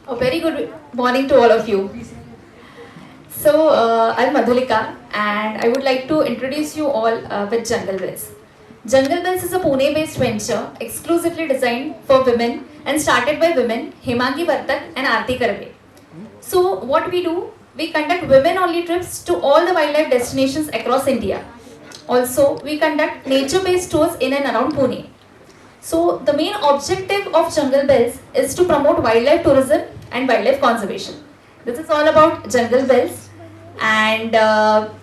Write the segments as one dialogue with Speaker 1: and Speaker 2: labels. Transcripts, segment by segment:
Speaker 1: A very good morning to all of you. So, I'm Madhulika and I would like to introduce you all with Jungle Bells. Jungle Bells is a Pune-based venture exclusively designed for women and started by women Hemangi Vartak and Aarti Karve. So, what we do, we conduct women-only trips to all the wildlife destinations across India. Also, we conduct nature-based tours in and around Pune. So, the main objective of Jungle Bells is to promote wildlife tourism and wildlife conservation. This is all about Jungle Bells, and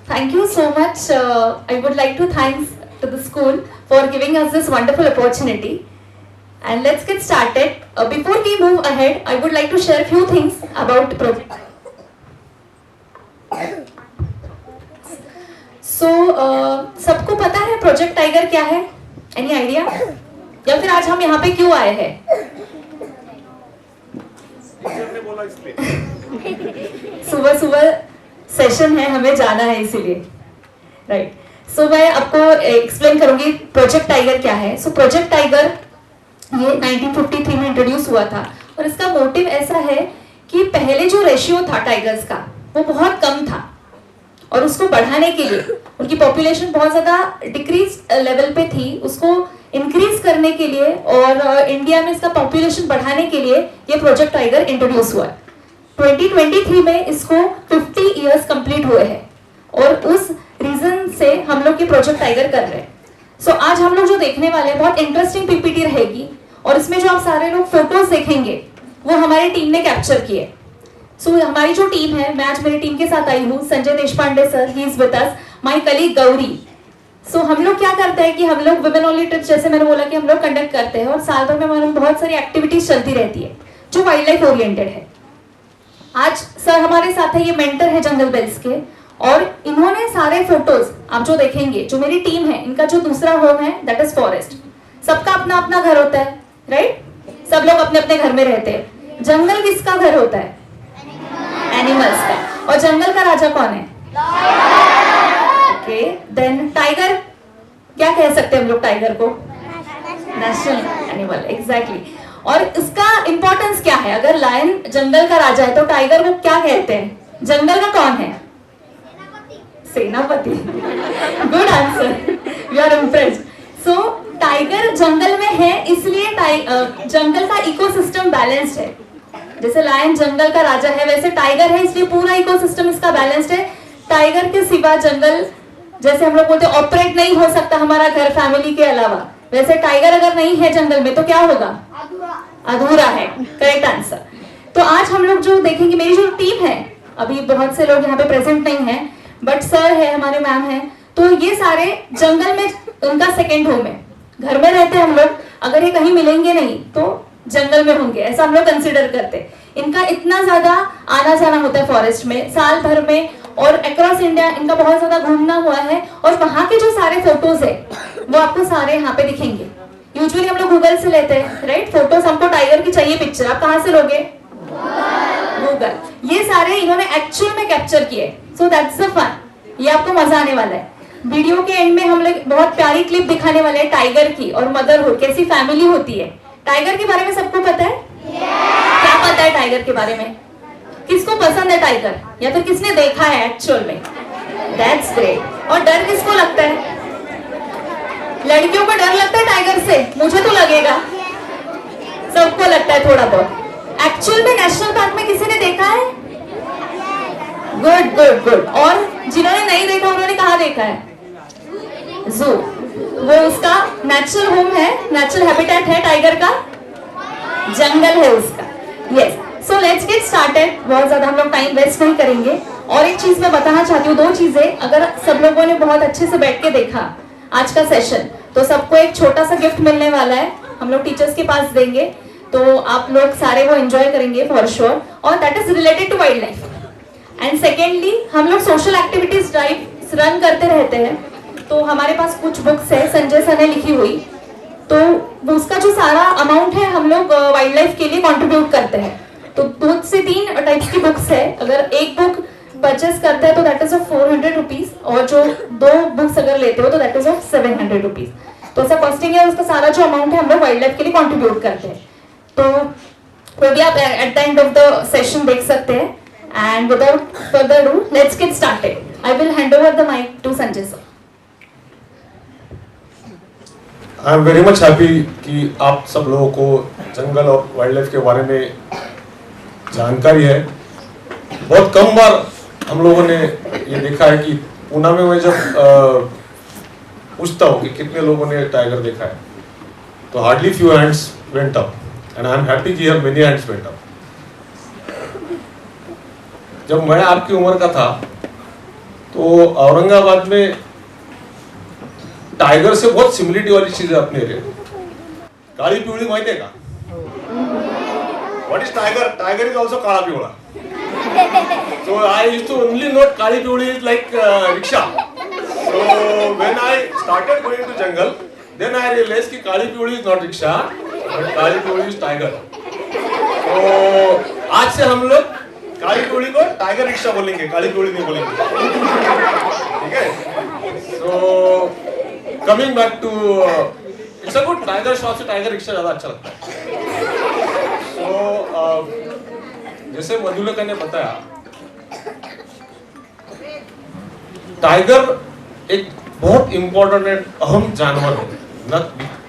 Speaker 1: thank you so much. I would like to thank to the school for giving us this wonderful opportunity. And let's get started. Before we move ahead, I would like to share a few things about the project. So, सबको पता है project tiger क्या है? Any idea? या फिर आज हम यहाँ पे क्यों आए हैं? सुबह सुबह सेशन है, हमें जाना है इसीलिए, राइट? सो मैं आपको एक्सप्लेन करूंगी प्रोजेक्ट टाइगर क्या है. सो प्रोजेक्ट टाइगर ये 1953 में इंट्रोड्यूस हुआ था और इसका मोटिव ऐसा है कि पहले जो रेशियो था टाइगर्स का वो बहुत कम था और उसको बढ़ाने के लिए उनकी पॉपुलेशन बहुत ज़्यादा डिक्रीज लेवल पे थी, उसको इंक्रीज करने के लिए और इंडिया में इसका पॉपुलेशन बढ़ाने के लिए ये प्रोजेक्ट टाइगर इंट्रोड्यूस हुआ है. 2023 में इसको 50 इयर्स कंप्लीट हुए हैं और उस रीजन से हम लोग ये प्रोजेक्ट टाइगर कर रहे हैं. सो आज हम लोग जो देखने वाले हैं बहुत इंटरेस्टिंग पीपीटी रहेगी और इसमें जो आप सारे लोग फोटोज देखेंगे वो हमारी टीम ने कैप्चर किए. सो हमारी जो टीम है, मैं आज मेरी टीम के साथ आई हूँ. Sanjay Deshpande sir, he is with us, my colleague Gauri. So हम लोग क्या करते हैं कि हम लोग वुमेन ओनली ट्रिप्स, जैसे मैंने बोला कि हम लोग कंडक्ट करते हैं और साल भर में हमारे बहुत सारी एक्टिविटीज चलती रहती है जो वाइल्ड लाइफ ओरिएंटेड है. आज सर हमारे साथ है, ये मेंटर है जंगल बेल्स के और इन्होंने सारे फोटोज आप जो देखेंगे, जो मेरी टीम है, इनका जो दूसरा होम है दैट इज फॉरेस्ट. सबका अपना अपना घर होता है, राइट? सब लोग अपने अपने घर में रहते हैं. जंगल किसका घर होता है? एनिमल्स का. और जंगल का राजा कौन है? ओके, देन टाइगर, क्या कह सकते हैं हम लोग टाइगर को? National animal, exactly. और इसका इंपॉर्टेंस क्या है? अगर लायन जंगल का राजा है तो टाइगर को क्या कहते हैं? जंगल का कौन है? सेनापति. Good answer, we are impressed. So tiger जंगल में है इसलिए जंगल का इकोसिस्टम बैलेंस्ड है. जैसे लायन जंगल का राजा है वैसे टाइगर है इसलिए पूरा इकोसिस्टम इसका बैलेंस्ड है. टाइगर के सिवा जंगल, जैसे हम लोग बोलते हैं ऑपरेट नहीं हो सकता हमारा घर फैमिली के अलावा, वैसे टाइगर अगर नहीं है जंगल में तो क्या होगा? अधूरा है. Correct answer. तो आज हम लोग जो देखेंगे, मेरी जो टीम है, अभी बहुत से लोग यहाँ पे प्रेजेंट नहीं है बट सर है, हमारे मैम है, तो ये सारे जंगल में उनका सेकेंड होम है. घर में रहते हैं हम लोग, अगर ये कहीं मिलेंगे नहीं तो जंगल में होंगे, ऐसा हम लोग कंसिडर करते हैं. इनका इतना ज्यादा आना जाना होता है फॉरेस्ट में साल भर में और अक्रॉस इंडिया इनका बहुत ज्यादा घूमना हुआ है और वहाँ के जो सारे फोटोज है वो आपको सारे यहाँ पे दिखेंगे. यूजुअली हम लोग गूगल से लेते हैं, राइट? फोटोज हमको टाइगर की चाहिए पिक्चर, आप कहाँ से लोगे? गूगल. ये सारे इन्होंने एक्चुअल में कैप्चर किए. So that's the fun. ये आपको मजा आने वाला है. वीडियो के एंड में हम लोग बहुत प्यारी क्लिप दिखाने वाले हैं टाइगर की और मदरहुड, कैसी फैमिली होती है. टाइगर के बारे में सबको पता है? क्या पता है टाइगर के बारे में? किसको पसंद है टाइगर या फिर किसने देखा है एक्चुअल में? That's great. और डर किसको लगता है? लड़कियों को डर लगता है टाइगर से? मुझे तो लगेगा, सबको लगता है थोड़ा बहुत. एक्चुअल में नेशनल पार्क में किसी ने देखा है? Good good good. और जिन्होंने नहीं देखा उन्होंने कहाँ देखा है? जू. वो उसका नेचुरल होम है, नेचुरल हैबिटेट है टाइगर का, जंगल है उसका. Yes. So let's get started. बहुत ज्यादा हम लोग टाइम वेस्ट नहीं करेंगे. और एक चीज मैं बताना चाहती हूँ, दो चीजें. अगर सब लोगों ने बहुत अच्छे से बैठ के देखा आज का सेशन तो सबको एक छोटा सा गिफ्ट मिलने वाला है, हम लोग टीचर्स के पास देंगे, तो आप लोग सारे वो एंजॉय करेंगे फॉर श्योर. और that is related to wildlife. And secondly, हम लोग सोशल एक्टिविटीज ड्राइव रन करते रहते हैं, तो हमारे पास कुछ बुक्स है संजय सर ने लिखी हुई, तो उसका जो सारा अमाउंट है हम लोग वाइल्ड लाइफ के लिए कंट्रीब्यूट करते हैं. तो 2 से 3 टाइप्स की बुक्स है. अगर एक बुक परचेस करते हैं तो दैट इज ऑफ 400 रुपीज और जो 2 बुक्स अगर लेते हो तो दैट इज ऑफ 700 रुपीज. तो ऐसा कॉस्टिंग है, उसका सारा जो अमाउंट है हम लोग वाइल्ड लाइफ के लिए कंट्रीब्यूट करते हैं. तो वो भी आप at the end of the session देख सकते हैं. And without further do let's get started. I will hand over the mic to Sanjay sir.
Speaker 2: I am very much happy कि आप सब लोगों को जंगल और वाइल्ड लाइफ के बारे में जानकारी है. बहुत कम बार हम लोगों ने ये देखा है कि पूना में मैं जब पूछता हूँ कि कितने लोगों ने टाइगर देखा है, तो hardly few hands went up and I am happy कि here many hands went up. जब मैं आपकी उम्र का था तो औरंगाबाद में टाइगर से बहुत सिमिलरिटी वाली चीज है अपने लिए. काली पिवळी माहिती है का? What is tiger? Tiger is also काळा पिवळा. So I used to only know Kali Piuli is like rickshaw. So when I started going to jungle, then I realized कि Kali Piuli is not rickshaw, but Kali Piuli is tiger. So आज से हम लोग काली पिवली को tiger rickshaw बोलेंगे, काली पिवली नहीं बोलेंगे. ठीक है? So coming back to it's a good tiger shot से टाइगर रिक्शा ज्यादा अच्छा लगता है. So जैसे मधुलिका ने बताया, टाइगर एक बहुत इंपॉर्टेंट एंड अहम जानवर है.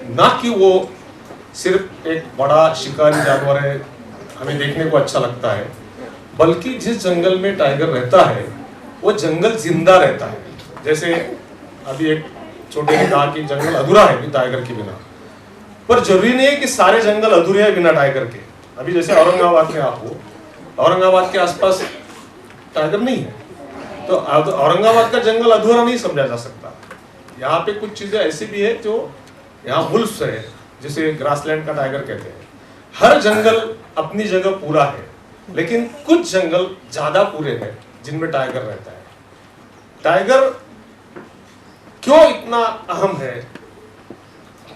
Speaker 2: न कि वो सिर्फ एक बड़ा शिकारी जानवर है, हमें देखने को अच्छा लगता है, बल्कि जिस जंगल में टाइगर रहता है वो जंगल जिंदा रहता है. जैसे अभी एक छोटे ने कहा कि जंगल अधूरा है भी टाइगर के बिना, पर जरूरी नहीं है कि सारे जंगल अधूरे हैं बिना टाइगर के. अभी जैसे औरंगाबाद में आप हो, औरंगाबाद के आसपास टाइगर नहीं है, तो औरंगाबाद का जंगल अधूरा नहीं समझा जा सकता. यहाँ पे कुछ चीजें ऐसी भी है जो यहाँ वुल्फ्स है, जिसे ग्रासलैंड का टाइगर कहते हैं. हर जंगल अपनी जगह पूरा है, लेकिन कुछ जंगल ज्यादा पूरे हैं जिनमें टाइगर रहता है. टाइगर क्यों इतना अहम है?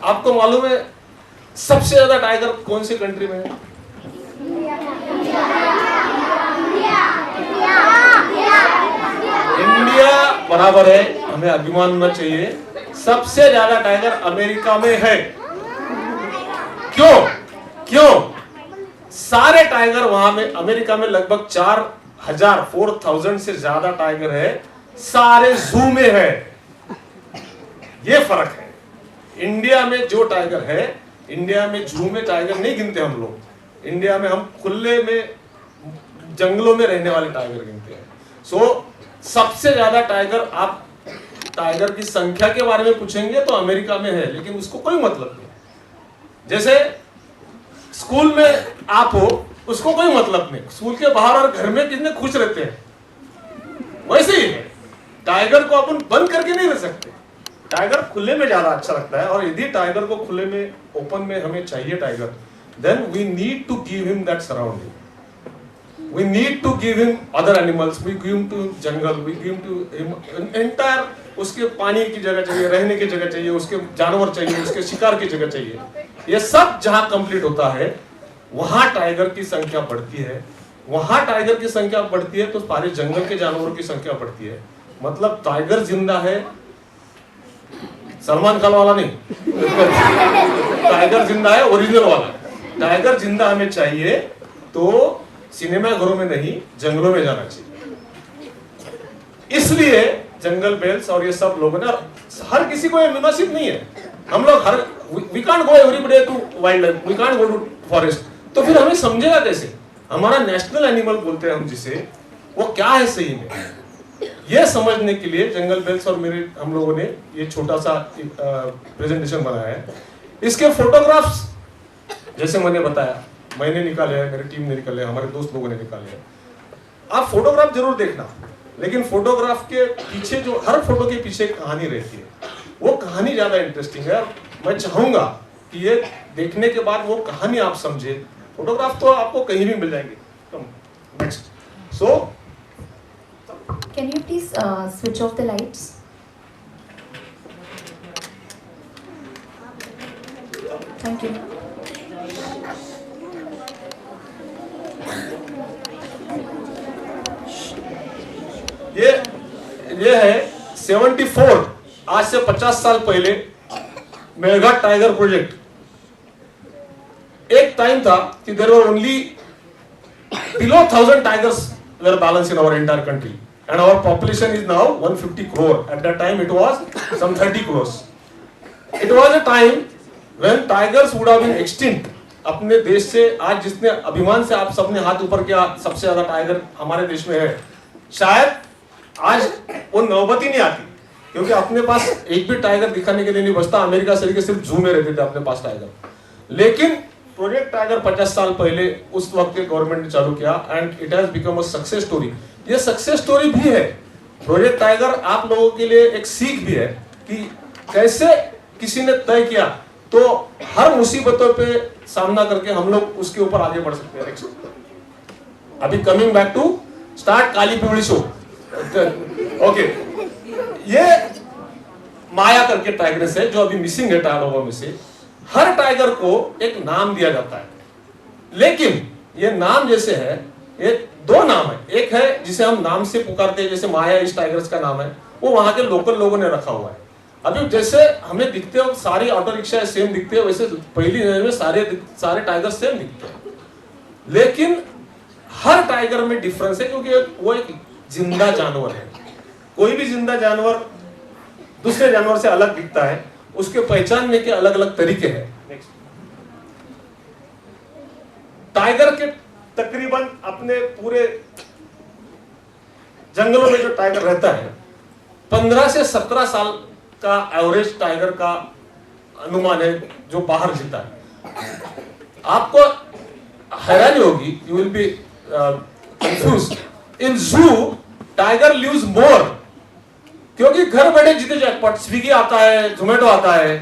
Speaker 2: आपको मालूम है सबसे ज्यादा टाइगर कौन सी कंट्री में है? इंडिया बराबर है, हमें अभिमान होना चाहिए. सबसे ज्यादा टाइगर अमेरिका में है. क्यों? सारे टाइगर वहां में अमेरिका में लगभग 4,000 से ज्यादा टाइगर है, सारे जू में है. ये फर्क है. इंडिया में जो टाइगर है, इंडिया में जू में टाइगर नहीं गिनते हम लोग. इंडिया में हम खुले में जंगलों में रहने वाले टाइगर गिनते हैं. सो सबसे ज्यादा टाइगर, आप टाइगर की संख्या के बारे में पूछेंगे तो अमेरिका में है, लेकिन उसको कोई मतलब नहीं. जैसे स्कूल में आप हो, उसको कोई मतलब नहीं. स्कूल के बाहर और घर में कितने खुश रहते हैं, वैसे ही है. टाइगर को अपन बंद करके नहीं रह सकते. टाइगर खुले में ज्यादा अच्छा लगता है, और यदि टाइगर को खुले में, ओपन में हमें चाहिए tiger, then we need to give him that surrounding. We need to give him other animals. We give him to jungle. We give him to entire. उसके पानी की जगह चाहिए, रहने की जगह चाहिए, उसके जानवर चाहिए, उसके शिकार की जगह चाहिए. ये सब जहां कंप्लीट होता है, वहां टाइगर की संख्या बढ़ती है. वहां टाइगर की संख्या बढ़ती है तो सारे जंगल के जानवरों की संख्या बढ़ती है. मतलब टाइगर जिंदा है, सलमान खान वाला नहीं. टाइगर जिंदा है, ओरिजिनल वाला. टाइगर जिंदा हमें चाहिए तो सिनेमा घरों में नहीं, जंगलों में जाना चाहिए. इसलिए जंगल बेल्स और ये सब लोग ना, हर किसी को ये मुनासिब नहीं है. हम लोग हर we can't go everybody to wildlife, we can't go to forest. तो फिर हमें समझेगा कैसे? हमारा नेशनल एनिमल बोलते हैं हम जिसे, वो क्या है सही में, ये समझने के लिए जंगल बेल्स और हम लोगों ने ये छोटा सा प्रेजेंटेशन बनाया है. इसके फोटोग्राफ्स जैसे मैंने बताया, मैंने निकाले हैं, मेरी टीम ने निकाले, हमारे दोस्त लोगों ने निकाले हैं. आप फोटोग्राफ जरूर देखना, लेकिन फोटोग्राफ के पीछे जो, हर फोटो के पीछे कहानी रहती है, वो कहानी ज्यादा इंटरेस्टिंग है. मैं चाहूंगा कि ये देखने के बाद वो कहानी आप समझे. फोटोग्राफ तो आपको कहीं भी मिल जाएंगे. Next. So
Speaker 1: can you please switch off the lights? Thank you.
Speaker 2: ये है 74, आज से 50 साल पहले मेघा टाइगर प्रोजेक्ट. एक टाइम था कि there were only below 1000 tigers were balanced in our entire country, and our population is now 150 crore. At that time it was some 30 crores. It was a time when tigers would have been extinct. अपने देश से आज जिसने अभिमान से आप सबने हाथ ऊपर किया, सबसे ज्यादा टाइगर हमारे देश में है, शायद आज वो नौबत ही नहीं आती, क्योंकि अपने पास एक भी टाइगर दिखाने के लिए नहीं बचता। अमेरिका से लेकर सिर्फ जू में रहते थे अपने पास टाइगर। लेकिन प्रोजेक्ट टाइगर 50 साल पहले उस वक्त के गवर्नमेंट ने चालू किया, and it has become a success story. ये सक्सेस स्टोरी भी है प्रोजेक्ट टाइगर, आप लोगों के लिए एक सीख भी है कि कैसे किसी ने तय किया तो हर मुसीबतों पे सामना करके हम लोग उसके ऊपर आगे बढ़ सकते हैं। अभी कमिंग बैक टू स्टार्ट काली पिवड़ी शो। ओके, ये माया करके टाइग्रेस है जो अभी मिसिंग है टाइगरों में से। हर टाइगर को एक नाम दिया जाता है, लेकिन ये नाम जैसे है, ये दो नाम है। एक है जिसे हम नाम से पुकारते हैं, जैसे माया इस टाइगर्स का नाम है, वो वहां के लोकल लोगों ने रखा हुआ है। अभी जैसे हमें दिखते हो सारी ऑटो रिक्शा सेम दिखते हैं, वैसे पहली नजर में सारे टाइगर सेम दिखते हैं, लेकिन हर टाइगर में डिफरेंस है, क्योंकि वो एक जिंदा जानवर है। कोई भी जिंदा जानवर दूसरे जानवर से अलग दिखता है, उसके पहचानने के अलग अलग तरीके हैं। टाइगर के तकरीबन अपने पूरे जंगलों में जो टाइगर रहता है, 15 से 17 साल का एवरेज टाइगर का अनुमान है जो बाहर जीता है। आपको हैरानी होगी, यू विल बी कंफ्यूज्ड। इन जू टाइगर लिव्स मोर, क्योंकि घर बैठे जीते जैकपॉट, स्विगी आता है, जोमेटो आता है,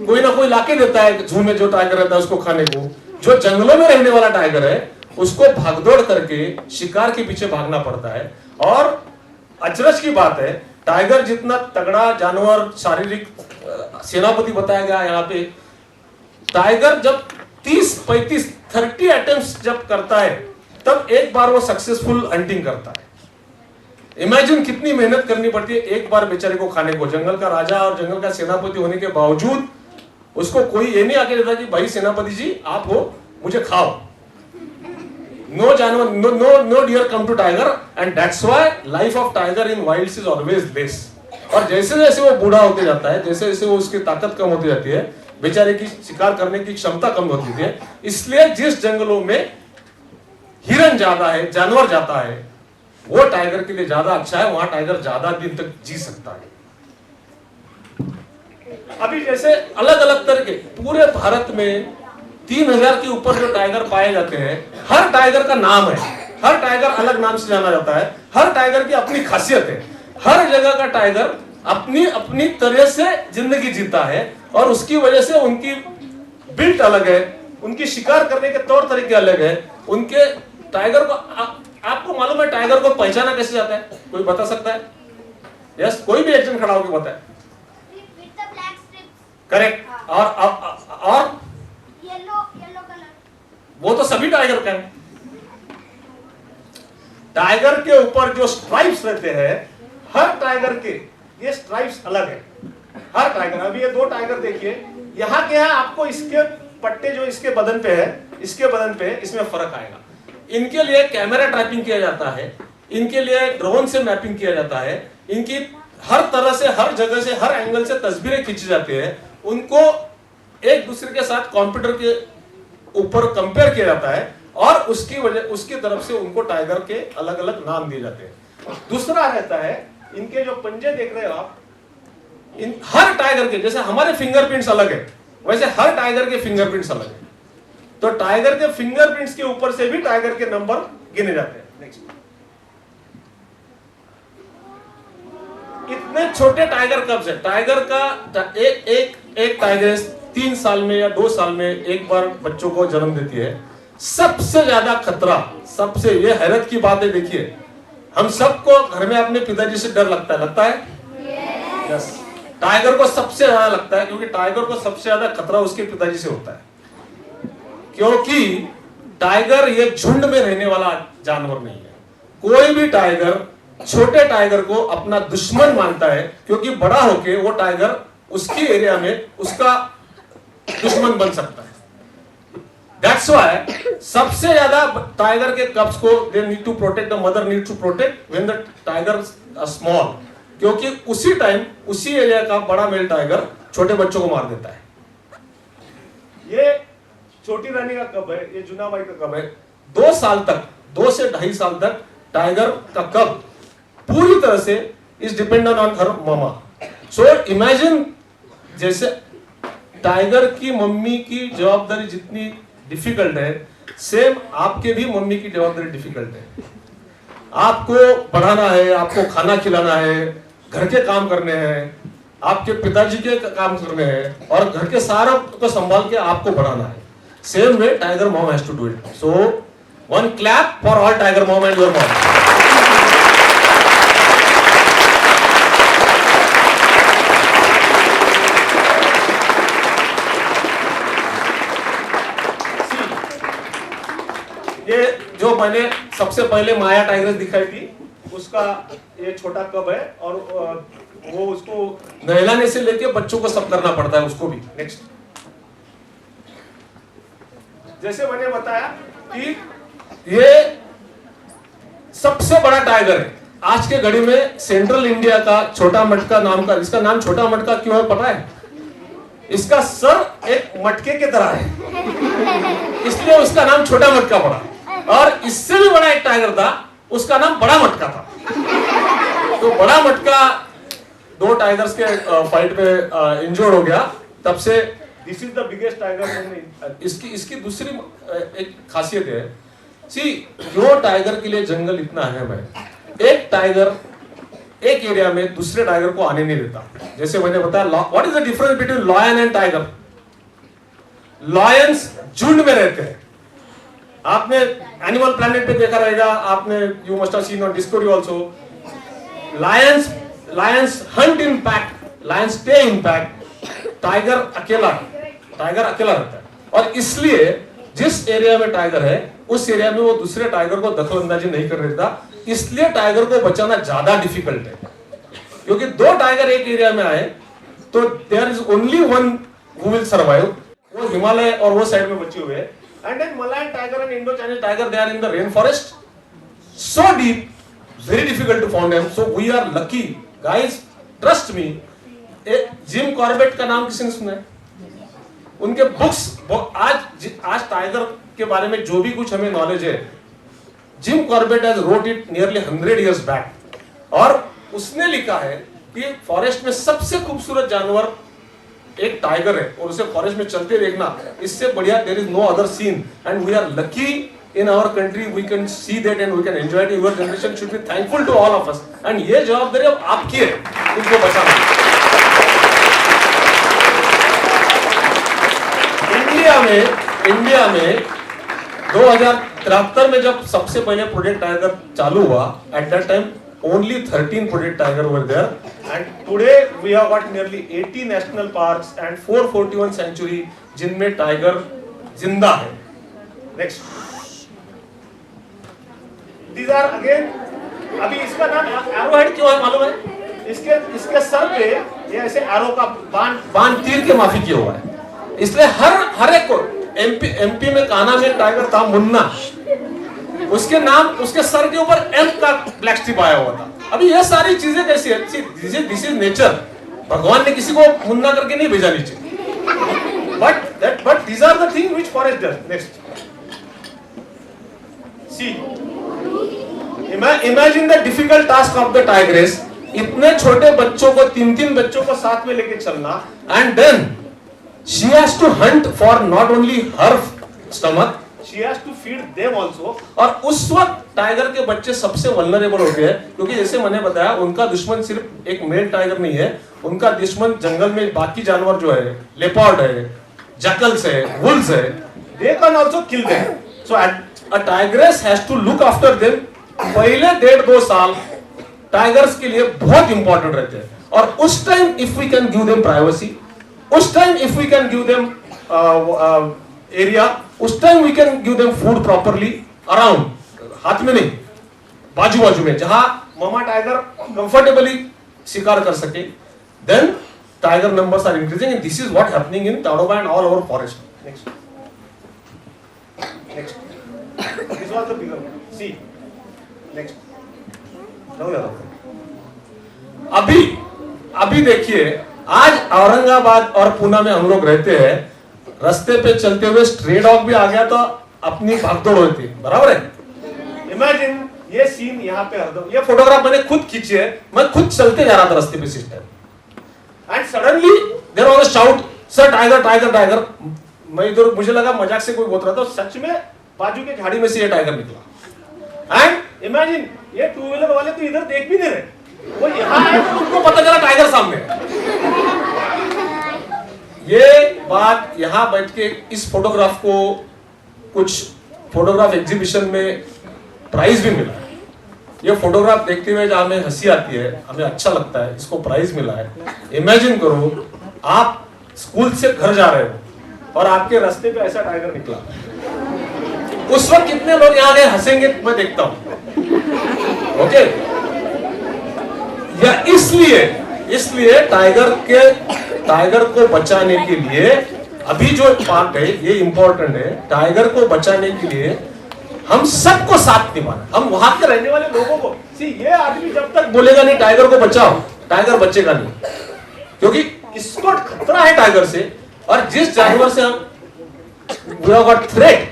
Speaker 2: कोई ना कोई लाके देता है जू में जो टाइगर रहता है उसको खाने को। जो जंगलों में रहने वाला टाइगर है उसको भागदौड़ करके शिकार के पीछे भागना पड़ता है। और अचरज की बात है, टाइगर जितना तगड़ा जानवर, शारीरिक सेनापति बताया गया यहाँ पे, टाइगर जब 30, 35, 30 अटेम्प्ट्स जब करता है तब एक बार वो सक्सेसफुल हंटिंग करता है। इमेजिन कितनी मेहनत करनी पड़ती है एक बार बेचारे को खाने को। जंगल का राजा और जंगल का सेनापति होने के बावजूद उसको कोई ये नहीं आके देता कि भाई सेनापति जी आप हो, मुझे खाओ। नो जानवर, no deer come to tiger, and that's why life of tiger in wilds is always less. और जैसे जैसे वो बूढ़ा होते जाता है, जैसे जैसे वो उसकी ताकत कम होती जाती है, बेचारे की शिकार करने की क्षमता कम होती है। इसलिए जिस जंगलों में हिरन ज्यादा है, जानवर जाता है, वो टाइगर के लिए ज्यादा अच्छा है, वहां टाइगर ज्यादा दिन तक जी सकता है। अभी जैसे अलग अलग तरह के पूरे भारत में 3000 के ऊपर जो टाइगर पाए जाते हैं, हर टाइगर का नाम है, हर टाइगर अलग नाम से जाना जाता है, हर टाइगर की अपनी खासियत है। हर जगह का टाइगर अपनी अपनी तरह से जिंदगी जीता है, और उसकी वजह से उनकी बिल्ट अलग है, उनकी शिकार करने के तौर तरीके अलग है। उनके टाइगर को आपको मालूम है टाइगर को पहचाना कैसे जाता है? कोई बता सकता है? यस, कोई भी एजेंट खड़ा होकर बताए। करेक्ट। और
Speaker 3: येलो कलर,
Speaker 2: वो तो सभी टाइगर का है। टाइगर के ऊपर जो स्ट्राइप्स रहते हैं, हर टाइगर के ये स्ट्राइप्स अलग है। हर टाइगर, अभी ये 2 टाइगर देखिए, यहाँ के यहाँ आपको इसके पट्टे जो इसके बदन पे है, इसके बदन पे है, इसमें फर्क आएगा। इनके लिए कैमरा ट्रैपिंग किया जाता है, इनके लिए ड्रोन से मैपिंग किया जाता है, इनकी हर तरह से, हर जगह से, हर एंगल से तस्वीरें खींची जाती है। उनको एक दूसरे के साथ कंप्यूटर के ऊपर कंपेयर किया जाता है, और उसकी वजह, उसकी तरफ से उनको टाइगर के अलग अलग नाम दिए जाते हैं। दूसरा रहता है, इनके जो पंजे देख रहे हो आप, इन हर टाइगर के, जैसे हमारे फिंगरप्रिंट्स अलग है, वैसे हर टाइगर के फिंगरप्रिंट्स अलग है। तो टाइगर के फिंगरप्रिंट्स के ऊपर से भी टाइगर के नंबर गिने जाते हैं। नेक्स्ट, इतने छोटे टाइगर कब्स है। टाइगर का एक टाइगर 3 साल में या 2 साल में एक बार बच्चों को जन्म देती है। सबसे ज्यादा खतरा, सबसे, ये हैरत की बात है, देखिए हम सबको घर में अपने पिताजी से डर लगता है यस। टाइगर को सबसे ज्यादा लगता है, क्योंकि टाइगर को सबसे ज्यादा खतरा उसके पिताजी से होता है, क्योंकि टाइगर ये झुंड में रहने वाला जानवर नहीं है। कोई भी टाइगर छोटे टाइगर को अपना दुश्मन मानता है, क्योंकि बड़ा होके वो टाइगर उसकी एरिया में उसका दुश्मन बन सकता है। दैट्स व्हाई सबसे ज्यादा टाइगर के कब्स को they need to protect, the mother need to protect when the tiger small, क्योंकि उसी टाइम उसी एरिया का बड़ा मेल टाइगर छोटे बच्चों को मार देता है। ये छोटी रानी का कब है, ये जुनाबाई का कब है। 2 साल तक, 2 से 2.5 साल तक टाइगर का कब पूरी तरह से is dependent on her mama. So imagine, जैसे टाइगर की मम्मी की जवाबदारी जितनी डिफिकल्ट है, सेम आपके भी मम्मी की जवाबदारी डिफिकल्ट है। आपको पढ़ाना है, आपको खाना खिलाना है, घर के काम करने हैं, आपके पिताजी के काम करने हैं, और घर के सारों को संभाल के आपको बढ़ाना है। Same way tiger mom has to do it. So one clap for all tiger mom and your mom. ये जो मैंने सबसे पहले माया टाइगर दिखाई थी, उसका ये छोटा कब है, और वो उसको नहलाने से लेके बच्चों को सब करना पड़ता है उसको भी। नेक्स्ट, जैसे मैंने बताया कि ये सबसे बड़ा टाइगर है आज के घड़ी में। सेंट्रल इंडिया का छोटा मटका नाम का, इसका नाम छोटा मटका क्यों है पता है? इसका सर एक मटके की तरह है, इसलिए उसका नाम छोटा मटका पड़ा। और इससे भी बड़ा एक टाइगर था, उसका नाम बड़ा मटका था। तो बड़ा मटका 2 टाइगर्स के फाइट में इंजर्ड हो गया, तब से this is the biggest tiger. इसकी दूसरी एक खासियत है, सी क्यों टाइगर के लिए जंगल इतना अहम है। एक टाइगर एक एरिया में दूसरे टाइगर को आने नहीं देता। जैसे मैंने बताया, what is the difference between lion and tiger? Lions झुंड में रहते हैं। आपने एनिमल प्लैनेट पे देखा रहेगा, आपने you must have seen on discovery also. Lions Hunt in pack, Lions stay in pack. Tiger अकेला रहता है, और इसलिए जिस एरिया में टाइगर है उस एरिया में वो दूसरे टाइगर को दखल अंदाजी नहीं कर देता। इसलिए टाइगर को बचाना ज्यादा डिफिकल्ट है, क्योंकि 2 टाइगर एक एरिया में आए तो there is only one who will survive. वो हिमालय और वो साइड में बचे हुए हैं। And then Malayan tiger and Indo-Chinese tiger, they are in the rainforest, so deep, very difficult to find them. So we are lucky, guys. Trust me. Jim Corbett का नाम किसी ने सुना है? उनके बुक्स, आज टाइगर के बारे में जो भी कुछ हमें नॉलेज है, Jim Corbett has wrote it nearly 100 years back, और उसने लिखा है कि फॉरेस्ट में सबसे खूबसूरत जानवर एक टाइगर है, और उसे फॉरेस्ट में चलते देखना इससे बढ़िया there is no other scene. And we are lucky in our country, we can see that and we can enjoy it. Your generation should be thankful to all of us, and ये जवाबदारी अब आपकी है उनको बचाना। India में 2073 में जब सबसे पहले प्रोजेक्ट टाइगर चालू हुआ, at that time only 13 project tiger were there, and today we have got nearly 80 national parks and 441 sanctuary जिनमें टाइगर जिंदा है। नेक्स्ट, these are again, अभी इसका नाम एरोहेड क्यों है मालूम है? इसके सर पे ये ऐसे एरो का बाण तीर के माफी किया हुआ है, इसलिए हर एक को एमपी में कान्हा में टाइगर था मुन्ना, उसके नाम उसके सर के ऊपर एम का ब्लैक स्ट्रिप आया हुआ था। अभी ये सारी चीजें कैसी है? This is nature. भगवान ने किसी को मुन्ना करके नहीं भेजा नीचे, but these are the thing which forest does. Next, see imagine the difficult task of the tigress. इतने छोटे बच्चों को, 3-3 बच्चों को साथ में लेके चलना, and then she has to hunt for not only her stomach, she has to feed them also। और उस वक्त टाइगर के बच्चे सबसे वल्नरेबल होते हैं, क्योंकि जैसे मैंने बताया उनका दुश्मन सिर्फ एक मेल टाइगर नहीं है, उनका दुश्मन जंगल में बाकी जानवर जो है, लेपर्ड है, जैकल्स है, वुल्व्स है, they can also kill them। So a tigress has to look after them। पहले 1.5-2 साल टाइगर्स के लिए बहुत इंपॉर्टेंट रहते हैं, और उस time if we can give them privacy, उस time if we can give them area, उस time we can give them food properly around, हाथ में नहीं, बाजू में, जहां मामा टाइगर कंफर्टेबली शिकार कर सके, then tiger numbers are increasing, and this is what happening in Tadoba and all over forest. Next, Next. This was the bigger one. See. Next. जाओ यार. अभी देखिए, आज औरंगाबाद और पुणे में हम लोग रहते हैं, रास्ते पे चलते हुए स्ट्रे डॉग भी आ गया तो अपनी भागदौड़ होती है, बराबर है? इमेजिन ये सीन यहाँ पे हरदम, ये फोटोग्राफ मैंने खुद खींची है, मैं खुद चलते जा रहा था रास्ते पे sister, and suddenly there was a shout, sir tiger tiger tiger. मैं इधर, मुझे लगा मजाक से कोई बोल रहा था, सच में बाजू के झाड़ी में से ये टाइगर निकला. एंड इमेजिन ये टू व्हीलर वाले तो इधर देख भी नहीं रहे, वो यहाँ आए तो उनको पता चला टाइगर सामने है. ये बात यहाँ बैठ के इस फोटोग्राफ को कुछ फोटोग्राफ एग्जीबिशन में प्राइज भी मिला. ये फोटोग्राफ देखते हुए जहाँ हमें हंसी आती है, हमें अच्छा लगता है, इसको प्राइज मिला है. इमेजिन करो आप स्कूल से घर जा रहे हो और आपके रास्ते पे ऐसा टाइगर निकला, उस वक्त कितने लोग यहाँ आगे हंसेंगे मैं देखता हूं. ओके, या इसलिए टाइगर को बचाने के लिए अभी जो पार्ट है ये इंपॉर्टेंट है. टाइगर को बचाने के लिए हम सबको साथ निभाना, हम वहां के रहने वाले लोगों को. ये आदमी जब तक बोलेगा नहीं टाइगर को बचाओ, टाइगर बचेगा नहीं, क्योंकि इसको खतरा है टाइगर से. और जिस जानवर से हम we have got threat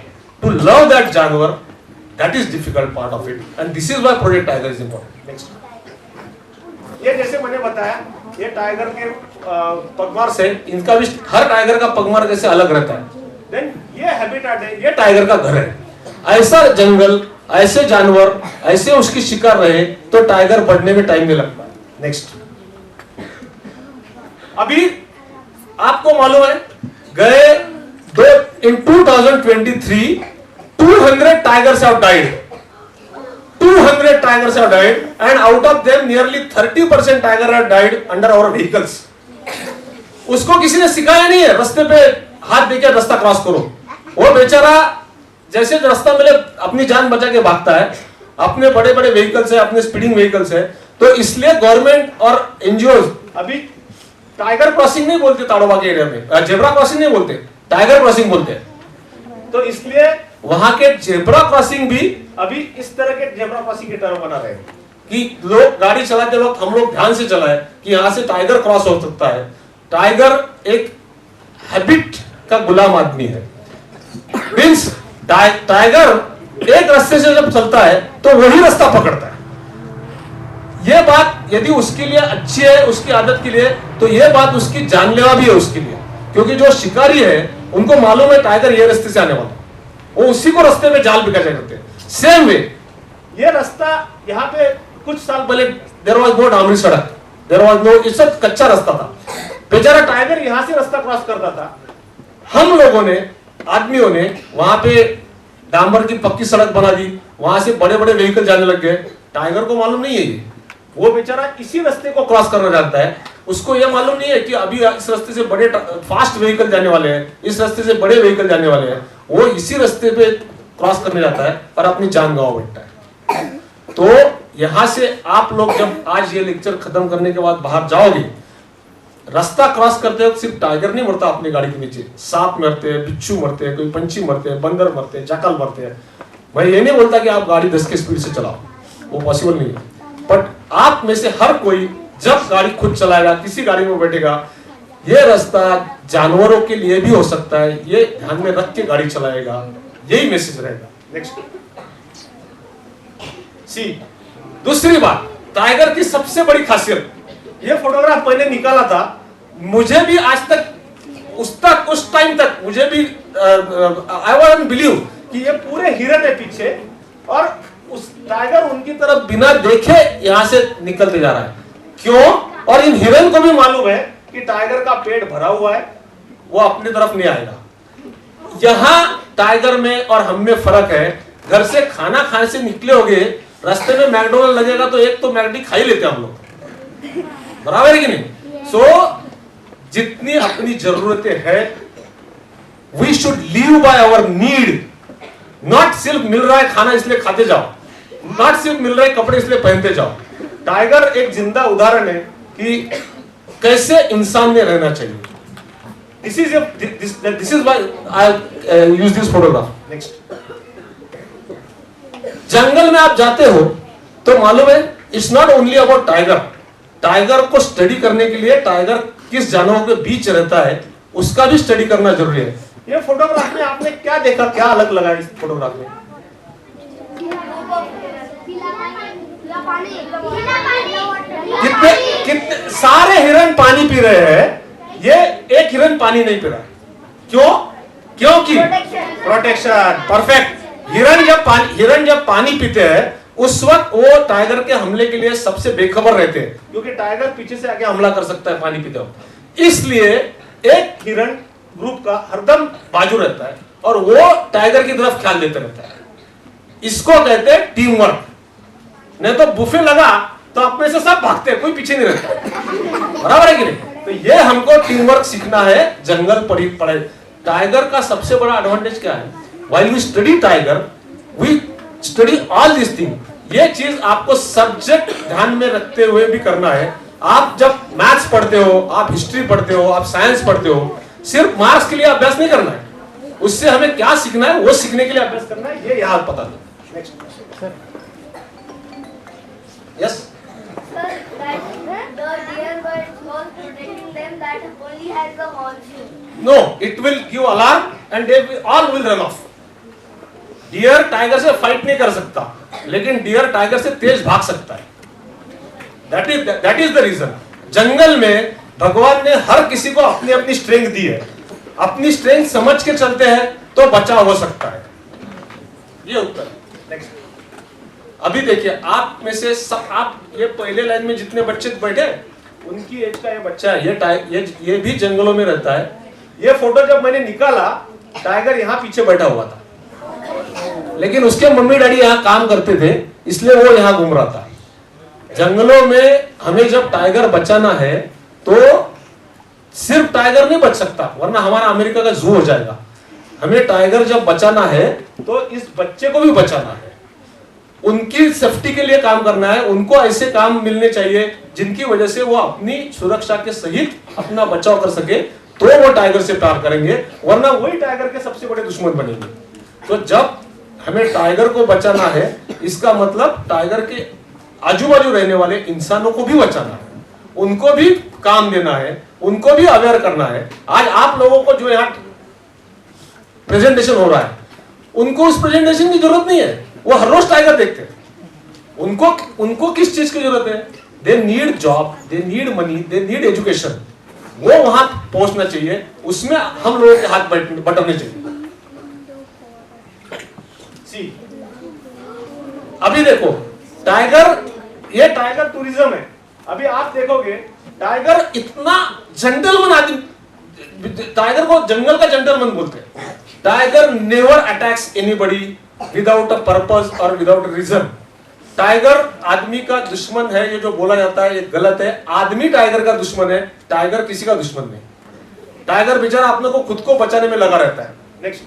Speaker 2: to love that जानवर, that is difficult part of it, and this is why Project Tiger is important. Next. ये जैसे मैंने बताया, ये टाइगर के पगमार से, इनका भी हर टाइगर का पगमार जैसे अलग रहता है. देन ये हैबिटेट है, ये टाइगर का घर है. ऐसा जंगल, ऐसे जानवर, ऐसे उसकी शिकार रहे तो टाइगर बढ़ने में टाइम नहीं लगता. नेक्स्ट. अभी आपको मालूम है गए in 2023 200 tigers have died. 200 tigers have died, and out of them nearly 30% tiger have died under our vehicles. उसको किसी ने सिखाया नहीं है, रास्ते पे हाथ देके रास्ता क्रॉस करो. वो बेचारा जैसे रास्ता मिले अपनी जान बचा के भागता है. अपने बड़े बड़े व्हीकल्स है, अपने स्पीडिंग व्हीकल्स है, तो इसलिए गवर्नमेंट और एनजीओ अभी टाइगर क्रॉसिंग नहीं बोलते ताड़ोबा के एरिया में, जेब्रा क्रॉसिंग नहीं बोलते, टाइगर क्रॉसिंग बोलते हैं. तो इसलिए वहां के जेब्रा क्रॉसिंग भी अभी इस तरह के जेब्रा क्रॉसिंग की तरह बना रहे हैं कि लोग गाड़ी चलाते वक्त हम लोग ध्यान से चलाएं कि यहां से टाइगर क्रॉस हो सकता है. टाइगर एक हैबिट का गुलाम आदमी है. मींस टाइगर एक रास्ते से जब चलता है तो वही रास्ता पकड़ता है. यह बात यदि उसके लिए अच्छी है, उसकी आदत के लिए, तो यह बात उसकी जानलेवा भी है उसके लिए, क्योंकि जो शिकारी है उनको मालूम है टाइगर ये रास्ते से आने वाला, वो उसी को रास्ते में जाल बिका करते हैं. सेम वे ये रास्ता यहाँ पे कुछ साल पहले देयर वाज नो डामरी सड़क, देयर वाज नो, इट्स कच्चा रास्ता था. बेचारा टाइगर यहाँ से रास्ता क्रॉस करता था. हम लोगों ने, आदमियों ने वहां पे डांबर की पक्की सड़क बना दी, वहां से बड़े बड़े व्हीकल जाने लग गए. टाइगर को मालूम नहीं है ये, वो बेचारा इसी रास्ते को क्रॉस करना चाहता है. उसको यह मालूम नहीं है कि अभी इस रास्ते से बड़े फास्ट व्हीकल जाने वाले हैं, इस रास्ते से बड़े व्हीकल जाने वाले हैं. वो इसी रास्ते पे क्रॉस करने जाता है और अपनी जान गंवा बैठता है. तो यहां से आप लोग जब आज ये लेक्चर खत्म करने के बाद बाहर जाओगे, रास्ता क्रॉस करते वक्त सिर्फ टाइगर नहीं मरता अपनी गाड़ी के नीचे, सांप मरते हैं, बिच्छू मरते हैं, कोई पंछी मरते हैं, बंदर मरते हैं, जाकल मरते हैं. मैं ये नहीं बोलता कि आप गाड़ी 10 की स्पीड से चलाओ, वो पॉसिबल नहीं है. बट आप में से हर कोई जब गाड़ी खुद चलाएगा, किसी गाड़ी में बैठेगा, ये रास्ता जानवरों के लिए भी हो सकता है, ये ध्यान में रख के गाड़ी चलाएगा. यही मैसेज रहेगा. नेक्स्ट. सी दूसरी बात, टाइगर की सबसे बड़ी खासियत, ये फोटोग्राफ मैंने निकाला था, मुझे भी आज तक उस टाइम तक मुझे भी आई वोंट बिलीव कि ये पूरे हिरन है पीछे, और उस टाइगर उनकी तरफ बिना देखे यहां से निकलते जा रहा है. क्यों? और इन हिरन को भी मालूम है कि टाइगर का पेट भरा हुआ है, वो अपनी तरफ नहीं आएगा. यहां टाइगर में और हम में फर्क है. घर से खाना खाने से निकले होगे, रास्ते में मैकडोनल्ड लगेगा तो एक तो मैकडी खा ही लेते हैं हम लोग, बराबर है कि नहीं? सो जितनी अपनी जरूरतें हैं, we should live by our need. Not सिर्फ मिल रहा है खाना इसलिए खाते जाओ, नॉट सिर्फ मिल रहे कपड़े इसलिए पहनते जाओ. टाइगर एक जिंदा उदाहरण है कि कैसे इंसान ने रहना चाहिए. This is why I use this photograph. Next. जंगल में आप जाते हो तो मालूम है it's not only about tiger. Tiger को स्टडी करने के लिए टाइगर किस जानवरों के बीच रहता है उसका भी स्टडी करना जरूरी है। ये फोटोग्राफ में आपने क्या देखा, क्या अलग लगा इस फोटोग्राफ में? कितने सारे हिरन पानी पी रहे हैं, ये एक हिरन पानी नहीं पी रहा। क्यों? क्योंकि प्रोटेक्शन। परफेक्ट। हिरन जब पानी पीते हैं उस वक्त वो टाइगर के हमले के लिए सबसे बेखबर रहते हैं, क्योंकि टाइगर पीछे से आके हमला कर सकता है पानी पीते वक्त। इसलिए एक हिरन ग्रुप का हरदम बाजू रहता है और वो टाइगर की तरफ ख्याल देते रहता है। इसको कहते हैं टीम वर्क। नहीं तो बुफे लगा तो अपने से सब भागते हैं, कोई पीछे नहीं रहता। बराबर है कि नहीं? तो ये हमको टीम वर्क सीखना है जंगल पड़े। टाइगर का सबसे बड़ा एडवांटेज क्या है? While we study tiger we study all this thing. ये चीज आपको सब्जेक्ट ध्यान में रखते हुए भी करना है। आप जब मैथ्स पढ़ते हो, आप हिस्ट्री पढ़ते हो, आप साइंस पढ़ते हो, सिर्फ मार्क्स के लिए अभ्यास नहीं करना है। उससे हमें क्या सीखना है वो सीखने के लिए अभ्यास करना है, ये याद पता दो। Yes no, it will give alarm and they all will run off. Deer tiger से फाइट नहीं कर सकता, लेकिन डियर टाइगर से तेज भाग सकता है। That is the reason. जंगल में भगवान ने हर किसी को अपनी अपनी स्ट्रेंथ दी है। अपनी स्ट्रेंथ समझ के चलते हैं तो बचाव हो सकता है। ये उत्तर। नेक्स्ट। अभी देखिए आप में से सब, आप ये पहले लाइन में जितने बच्चे बैठे उनकी एज का ये बच्चा है, ये भी जंगलों में रहता है। ये फोटो जब मैंने निकाला टाइगर यहाँ पीछे बैठा हुआ था, लेकिन उसके मम्मी डैडी यहाँ काम करते थे इसलिए वो यहाँ घूम रहा था। जंगलों में हमें जब टाइगर बचाना है तो सिर्फ टाइगर नहीं बच सकता, वरना हमारा अमेरिका का जू हो जाएगा। हमें टाइगर जब बचाना है तो इस बच्चे को भी बचाना है, उनकी सेफ्टी के लिए काम करना है। उनको ऐसे काम मिलने चाहिए जिनकी वजह से वो अपनी सुरक्षा के सहित अपना बचाव कर सके, तो वो टाइगर से प्यार करेंगे, वरना वही टाइगर के सबसे बड़े दुश्मन बनेंगे। तो जब हमें टाइगर को बचाना है इसका मतलब टाइगर के आजू बाजू रहने वाले इंसानों को भी बचाना है, उनको भी काम देना है, उनको भी अवेयर करना है। आज आप लोगों को जो यहाँ प्रेजेंटेशन हो रहा है उनको उस प्रेजेंटेशन की जरूरत नहीं है, वो हर रोज टाइगर देखते हैं। उनको किस चीज की जरूरत है? They need job, they need money, they need education. वो वहां पहुंचना चाहिए, उसमें हम लोगों के हाथ बटने चाहिए। अभी देखो ये टाइगर टूरिज्म है। अभी आप देखोगे टाइगर इतना जेंटलमैन आदमी, टाइगर को जंगल का जेंटलमैन बोलते हैं। Tiger never attacks anybody without a purpose और विदाउट रीजन। टाइगर आदमी का दुश्मन है, ये जो बोला जाता है ये गलत है। आदमी टाइगर का दुश्मन है, टाइगर किसी का दुश्मन नहीं। टाइगर बेचारा अपने को खुद को बचाने में लगा रहता है। नेक्स्ट।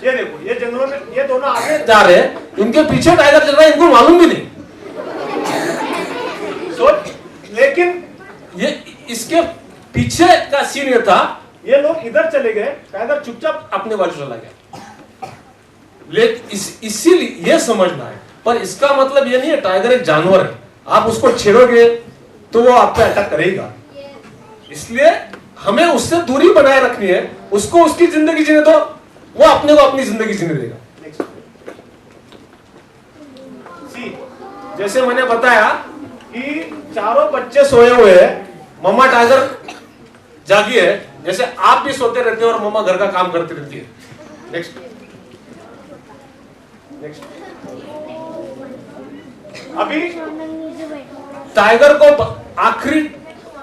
Speaker 2: ये देखो ये जंगलों में ये दोनों आगे जा रहे हैं, इनके पीछे टाइगर चल रहा है, इनको मालूम भी नहीं। लेकिन ये इसके पीछे का सीन ये था, ये लोग इधर चले गए, टाइगर चुपचाप अपने बाजू चला गया। लेकिन इसीलिए ये समझना है, पर इसका मतलब ये नहीं है टाइगर एक जानवर है, आप उसको छेड़ोगे तो वो आप पे अटैक करेगा। इसलिए हमें उससे दूरी बनाए रखनी है, उसको उसकी जिंदगी जीने दो, वो अपने को अपनी जिंदगी जीने देगा। जैसे मैंने बताया कि चारों बच्चे सोए हुए हैं, मम्मा टाइगर जागी है, जैसे आप भी सोते रहते हो और मम्मा घर का काम करती रहती है। नेक्स्ट। अभी टाइगर को आखिरी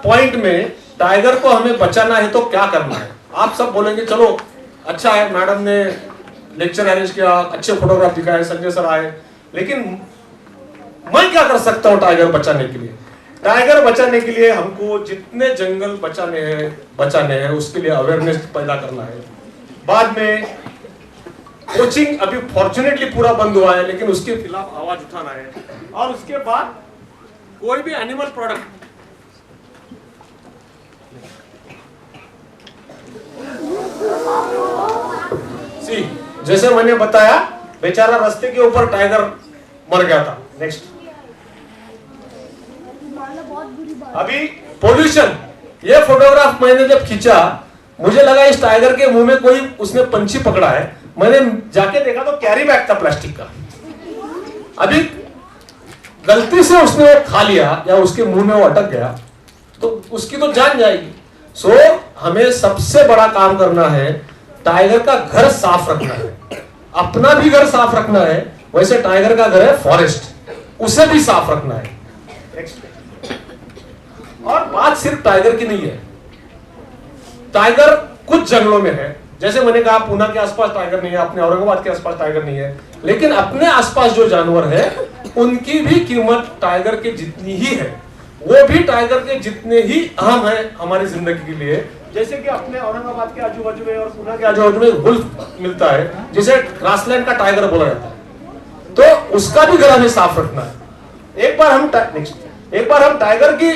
Speaker 2: पॉइंट में टाइगर को हमें बचाना है तो क्या करना है? आप सब बोलेंगे चलो अच्छा है, मैडम ने लेक्चर अरेंज किया, अच्छे फोटोग्राफ दिखाए, संजय सर आए, लेकिन मैं क्या कर सकता हूं टाइगर बचाने के लिए? टाइगर बचाने के लिए हमको जितने जंगल बचाने हैं उसके लिए अवेयरनेस पैदा करना है। बाद में कोचिंग अभी फॉर्चुनेटली पूरा बंद हुआ है, लेकिन उसके खिलाफ आवाज उठाना है। और उसके बाद कोई भी एनिमल प्रोडक्ट, जैसे मैंने बताया बेचारा रास्ते के ऊपर टाइगर मर गया था। नेक्स्ट, अभी पोल्यूशन, ये फोटोग्राफ मैंने जब खींचा मुझे लगा इस टाइगर के मुंह में कोई उसने पंछी पकड़ा है। मैंने जाके देखा तो कैरी बैग था प्लास्टिक का। अभी गलती से उसने वो खा लिया या उसके मुंह में वो अटक गया तो उसकी तो जान जाएगी। सो हमें सबसे बड़ा काम करना है, टाइगर का घर साफ रखना है। अपना भी घर साफ रखना है, वैसे टाइगर का घर है फॉरेस्ट, उसे भी साफ रखना है। और बात सिर्फ टाइगर की नहीं है, टाइगर कुछ जंगलों में है, जैसे मैंने कहा पूना के आसपास टाइगर नहीं है, अपने औरंगाबाद के आसपास टाइगर नहीं है, लेकिन अपने आसपास जो जानवर है उनकी भी कीमत टाइगर के जितनी ही है, वो भी टाइगर के जितने ही अहम है हमारी जिंदगी के लिए। जैसे कि अपने औरंगाबाद के आजू बाजू में और पुणे के आजू बाजू में वुल्फ मिलता है, जिसे ग्रासलैंड का टाइगर बोला जाता है, तो उसका भी घर हमें साफ रखना है। एक बार हम टाइगर की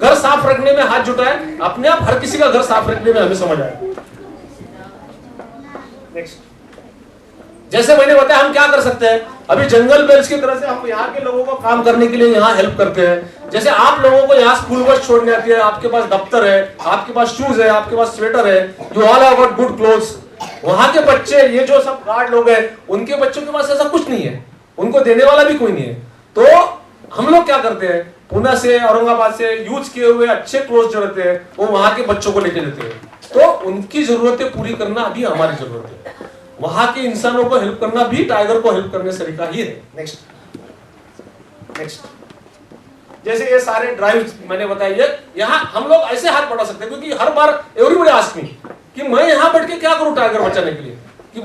Speaker 2: घर साफ रखने में हाथ जुटाए, अपने आप हर किसी का घर साफ रखने में हमें समझ आए। नेक्स्ट, जैसे मैंने बताया हम क्या कर सकते हैं, अभी जंगल बेल्स की तरह से हम यहाँ के लोगों को काम करने के लिए यहाँ हेल्प करते हैं। जैसे आप लोगों को यहाँ स्कूल बस छोड़ने आती है, आपके पास दफ्तर है, आपके पास शूज है, आपके पास स्वेटर है, you all have got good clothes. वहां के बच्चे, ये जो सब गार्ड लोग हैं, उनके बच्चों के पास ऐसा कुछ नहीं है, उनको देने वाला भी कोई नहीं है। तो हम लोग क्या करते हैं, पुणे से औरंगाबाद से यूज किए हुए अच्छे क्लोथ्स जो रहते हैं वो वहां के बच्चों को लेके देते हैं। तो उनकी जरूरतें पूरी करना अभी हमारी जरूरत है, वहां के इंसानों को हेल्प करना भी टाइगर को हेल्प करने से तरीका ही है। नेक्स्ट, जैसे ये सारे ड्राइव्स मैंने बताया, यहाँ हम लोग ऐसे हाथ बढ़ा सकते हैं, क्योंकि हर बार एवरीबॉडी आस्क मी कि मैं यहाँ बैठ के क्या करूं टाइगर बचाने के लिए, कि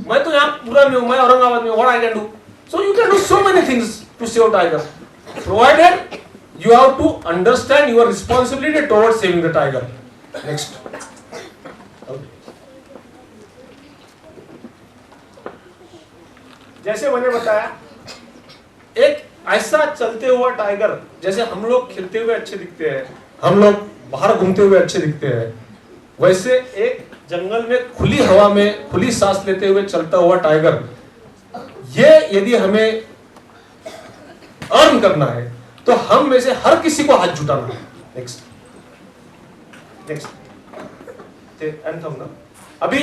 Speaker 2: मैं तो यहाँ पूरा में हूं, मैं औरंगाबाद में, what I can do. So you can do so many things to save tiger, provided you have to understand your responsibility towards saving the tiger. Next. जैसे मैंने बताया, एक ऐसा चलते हुआ टाइगर, जैसे हम लोग खेलते हुए अच्छे दिखते हैं, हम लोग बाहर घूमते हुए अच्छे दिखते हैं, वैसे एक जंगल में खुली हवा में खुली सांस लेते हुए चलता हुआ टाइगर, ये यदि हमें अर्न करना है तो हम में से हर किसी को हाथ जुटाना है। नेक्स्ट एंथम ना, अभी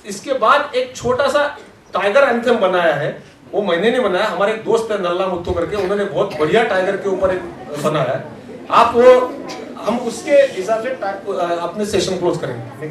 Speaker 2: इसके बाद एक छोटा सा टाइगर एंथम बनाया है, वो मैंने नहीं बनाया, हमारे एक दोस्त है नल्ला मुत्तू करके, उन्होंने बहुत बढ़िया टाइगर के ऊपर एक बनाया है। आप वो हम उसके हिसाब से अपने सेशन क्लोज करेंगे।